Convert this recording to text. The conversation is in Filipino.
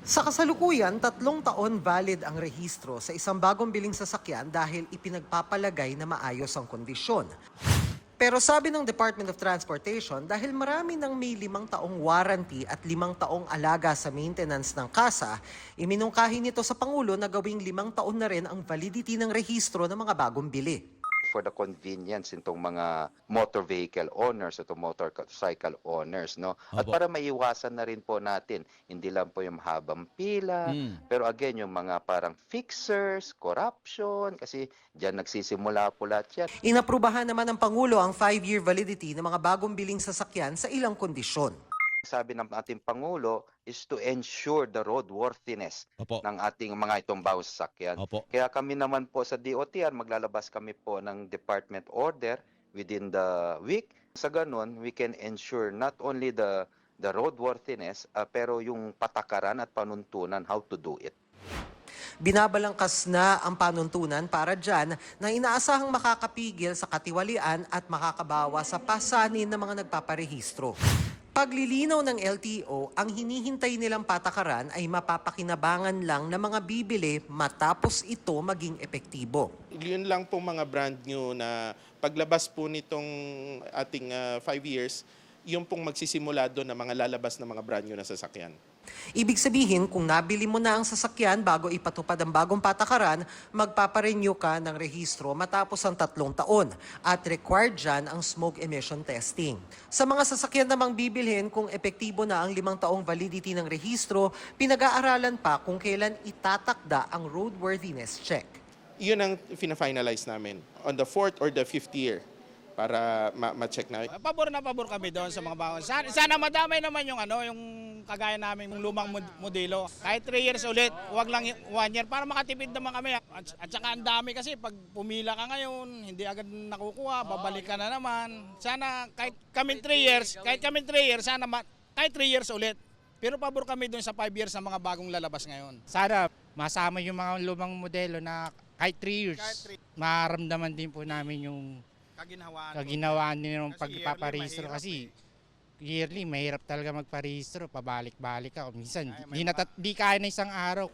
Sa kasalukuyan, 3 taon valid ang rehistro sa isang bagong biling sasakyan dahil ipinagpapalagay na maayos ang kondisyon. Pero sabi ng Department of Transportation, dahil marami nang may 5 taong warranty at 5 taong alaga sa maintenance ng kasa, iminungkahi nito sa Pangulo na gawing 5 taon na rin ang validity ng rehistro ng mga bagong bili. For the convenience nitong mga motor vehicle owners at motorcycle owners, no? At Opo. para maiwasan na rin po natin, hindi lang po yung mahabang pila, pero again, yung mga parang fixers, corruption, kasi diyan nagsisimula po lahat yan. Inaprubahan naman ng Pangulo ang 5-year validity ng mga bagong biling sasakyan sa ilang kondisyon. Sabi ng ating Pangulo is to ensure the roadworthiness Opo. ng ating mga itong bawat sasakyan. Opo. Kaya kami naman po sa DOTR, maglalabas kami po ng department order within the week. Sa ganun, we can ensure not only the roadworthiness, pero yung patakaran at panuntunan how to do it. Binabalangkas na ang panuntunan para dyan na inaasahang makakapigil sa katiwalian at makakabawa sa pasanin ng mga nagpaparehistro. Paglilinaw ng LTO, ang hinihintay nilang patakaran ay mapapakinabangan lang ng mga bibili matapos ito maging epektibo. Yun lang po mga brand new na paglabas po nitong ating 5 years, yung pong magsisimula doon na mga lalabas na mga brand new na sasakyan. Ibig sabihin, kung nabili mo na ang sasakyan bago ipatupad ang bagong patakaran, magpaparenew ka ng rehistro matapos ang 3 taon at required dyan ang smoke emission testing. Sa mga sasakyan namang bibilhin, kung epektibo na ang 5 taong validity ng rehistro, pinag-aaralan pa kung kailan itatakda ang roadworthiness check. Yun ang fina-finalize namin on the 4th or the 5th year para ma-check na. Pabor na pabor kami doon sa mga bago. Sana madamay naman yung yung kagaya namin yung lumang modelo. Kahit 3 years ulit, wag lang 1 year para makatipid naman kami. At saka ang dami kasi pag pumila ka ngayon, hindi agad nakukuha, babalik ka na naman. Sana kahit kami 3 years, sana kahit 3 years ulit. Pero pabor kami doon sa 5 years na mga bagong lalabas ngayon. Sana masama yung mga lumang modelo na kahit 3 years, maramdaman din po namin yung kaginawaan din ng pagpaparehistro kasi yearly mahirap talaga magparehistro, pabalik-balik ka. Minsan di kaya na isang araw.